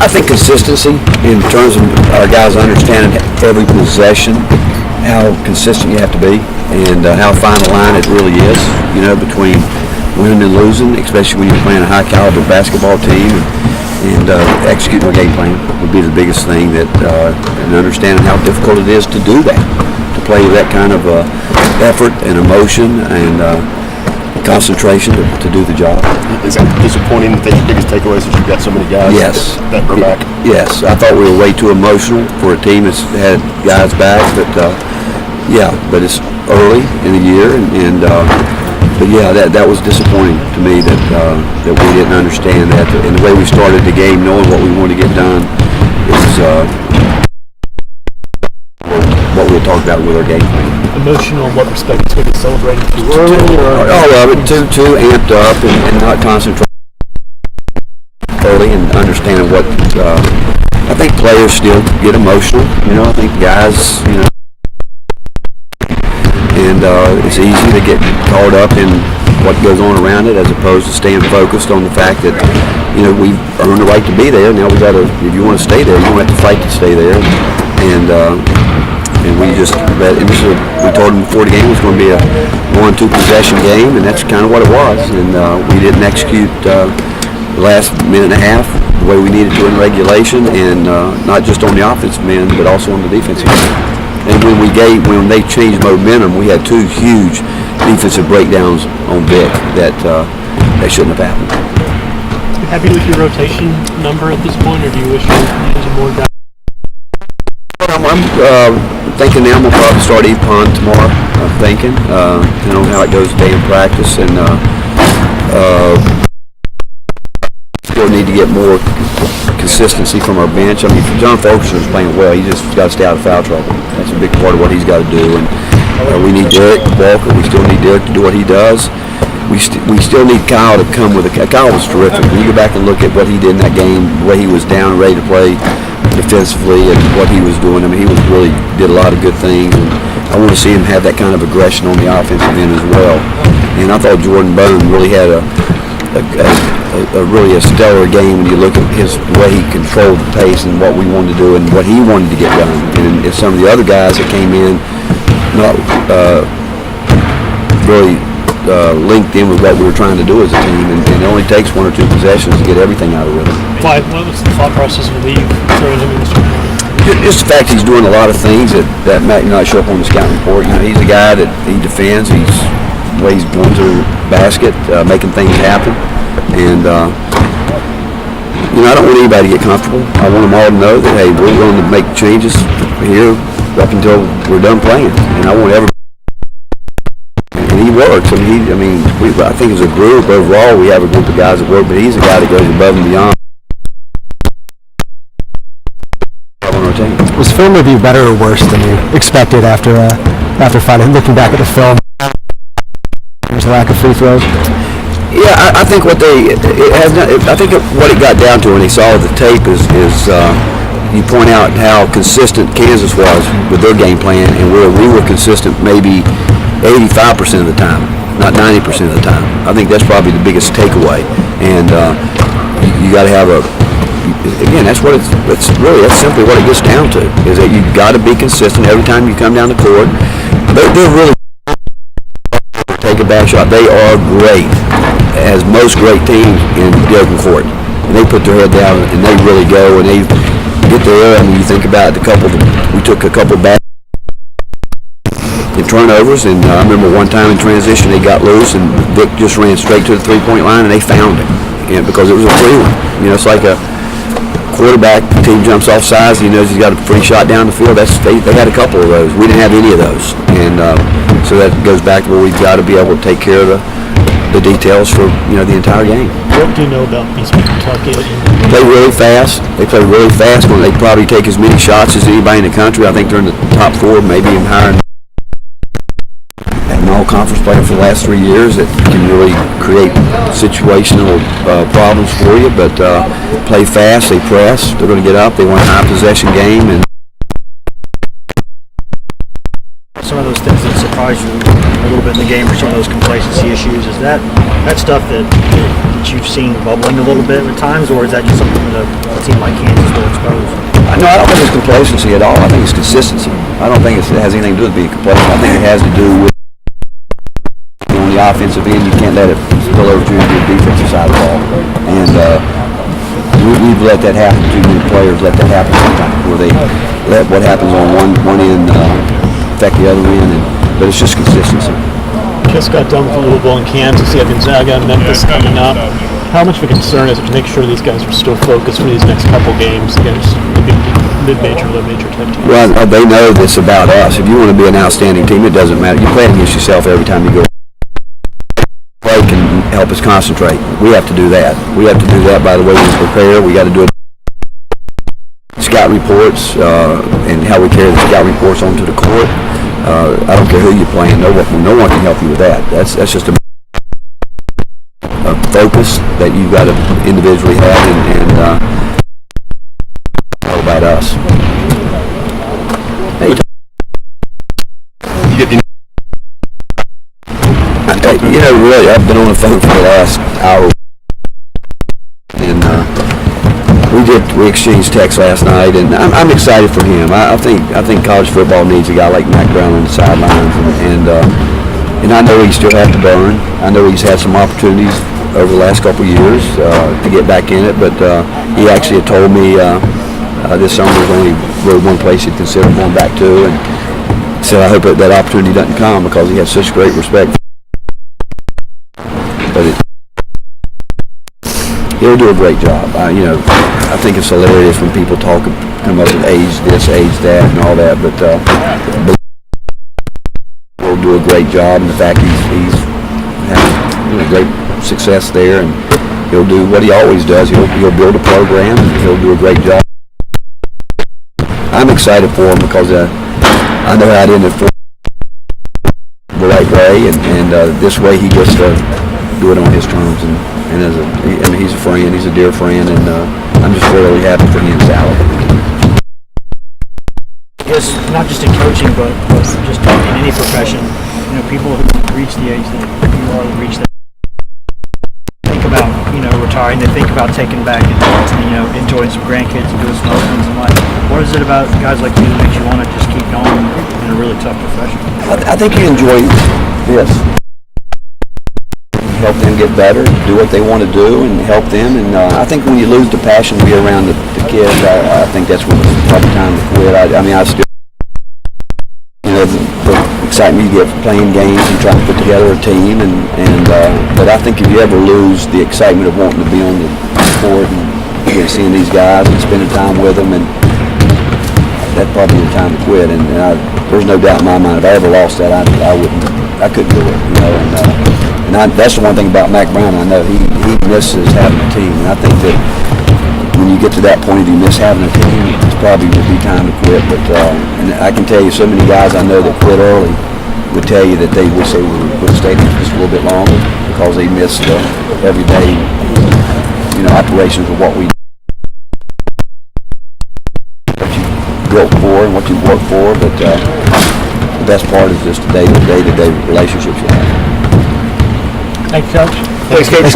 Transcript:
I think consistency in terms of our guys understanding every possession, how consistent you have to be, and how fine a line it really is, between winning and losing, especially when you're playing a high-caliber basketball team, and executing a game plan would be the biggest thing, and understanding how difficult it is to do that, to play that kind of effort and emotion and concentration to do the job. Is that disappointing that your biggest takeaway is that you've got so many guys that are back? Yes, I thought we were way too emotional for a team that's had guys back, but it's early in the year, but that was disappointing to me that we didn't understand that, and the way we started the game, knowing what we wanted to get done, is what we talked about with our game plan. Emotional in what respect? It's going to be celebrating too early? All of it, too amped up and not concentrating early and understanding what, I think players still get emotional, I think guys, and it's easy to get caught up in what goes on around it as opposed to staying focused on the fact that, we've earned the right to be there. Now we got to, if you want to stay there, you don't have to fight to stay there. And we just, we told them before the game it was going to be a 1-2 possession game, and that's kind of what it was. And we didn't execute the last minute and a half the way we needed to in regulation, and not just on the offensive end, but also on the defensive end. And when they changed momentum, we had 2 huge defensive breakdowns on Vic that shouldn't have happened. Are you happy with your rotation number at this point, or do you wish you were using more guys? I'm thinking now we'll probably start Epon tomorrow. I'm thinking, depending on how it goes today in practice, and still need to get more consistency from our bench. I mean, John Fulkerson's playing well. He just got to stay out of foul trouble. That's a big part of what he's got to do. And we need Derek Walker. We still need Derek to do what he does. We still need Kyle to come with Kyle was terrific. When you go back and look at what he did in that game, the way he was down, ready to play defensively, and what he was doing, I mean, he did a lot of good things. And I want to see him have that kind of aggression on the offensive end as well. And I thought Jordan Bone really had a really stellar game when you look at his way he controlled the pace and what we wanted to do and what he wanted to get done. And some of the other guys that came in not really linked in with what we were trying to do as a team, and it only takes 1 or 2 possessions to get everything out of rhythm. What was the thought process of Lee throwing him in the starting? Just the fact he's doing a lot of things that might not show up on the scouting report. He's a guy that he defends. He's the way he's going to the basket, making things happen. And, I don't want anybody to get comfortable. I want them all to know that, hey, we're going to make changes here up until we're done playing. And I want everybody. And he works. I think as a group, overall, we have a group of guys that work, but he's a guy that goes above and beyond. Was film review better or worse than you expected after looking back at the film? There's a lack of free throws. Yeah, I think what it got down to when he saw the tape is you point out how consistent Kansas was with their game plan, and where we were consistent maybe 85% of the time, not 90% of the time. I think that's probably the biggest takeaway, and you got to have again, that's simply what it gets down to, is that you've got to be consistent every time you come down the court. They're really take a back shot. They are great, as most great teams in the open court. And they put their head down and they really go, and they get there. I mean, you think about we took a couple back in turnovers, and I remember one time in transition they got loose and Vic just ran straight to the 3-point line and they found it, because it was a free one. It's like a quarterback, team jumps off sides, he knows he's got a free shot down the field. They had a couple of those. We didn't have any of those, and so that goes back to where we've got to be able to take care of the details for the entire game. What do you know about Eastern Kentucky? They play really fast. They play really fast. When they probably take as many shots as anybody in the country. I think they're in the top 4, maybe even higher. An all-conference player for the last 3 years that can really create situational problems for you, but play fast, they press, they're going to get up, they want a high possession game, and some of those things that surprised you a little bit in the game, or some of those complacency issues? Is that stuff that you've seen bubbling a little bit at times, or is that just something that a team like Kansas will expose? No, I don't think it's complacency at all. I think it's consistency. I don't think it has anything to do with being complacent. I think it has to do with on the offensive end, you can't let it spill over to the defensive side of the ball. And we've let that happen. Too many players let that happen sometimes, where they let what happens on one end affect the other end. But it's just consistency. Just got done with Louisville and Kansas. You have Gonzaga and Memphis coming up. How much of a concern is it to make sure these guys are still focused for these next couple games against mid-major, low-major type teams? Well, they know this about us. If you want to be an outstanding team, it doesn't matter. You play against yourself every time you go. Play can help us concentrate. We have to do that. We have to do that by the way we prepare. We got to do it. Scout reports and how we carry the scout reports onto the court. I don't care who you're playing. No one can help you with that. That's just a focus that you've got to individually have and all about us. Hey, really, I've been on the phone for the last hour, and we exchanged texts last night, and I'm excited for him. I think college football needs a guy like Mac Brown on the sidelines, and I know he still has to burn. I know he's had some opportunities over the last couple of years to get back in it, but he actually had told me this summer there's only really one place he'd consider going back to, and said I hope that opportunity doesn't come because he has such great respect. But he'll do a great job. I think it's hilarious when people come up with age this, age that, and all that, but he'll do a great job. And the fact he's having great success there, and he'll do what he always does. He'll build a program, and he'll do a great job. I'm excited for him because I know how to end it for the right way, and this way he gets to do it on his terms. And he's a friend, he's a dear friend, and I'm just really happy for him and Sally. Yes, not just in coaching, but just in any profession. People who reach the age that you are reach, that think about retiring. They think about taking back and enjoying some grandkids and doing some other things in life. What is it about guys like you that makes you want to just keep going in a really tough profession? I think you enjoy this. Help them get better, do what they want to do, and help them. And I think when you lose the passion to be around the kids, I think that's when it's probably time to quit. I still, the excitement you get from playing games and trying to put together a team, but I think if you ever lose the excitement of wanting to be on the court and seeing these guys and spending time with them, and that's probably the time to quit. And there's no doubt in my mind if I ever lost that, I couldn't do it. And that's the one thing about Mac Brown. I know he misses having a team, and I think that when you get to that point, if you miss having a team, it's probably would be time to quit. But and I can tell you, so many guys I know that quit early would tell you that they wish they would have stayed just a little bit longer because they missed the everyday, operations of what you built for and what you worked for. But the best part is just the day-to-day relationships you have. Thanks, Coach. Thanks, Coach.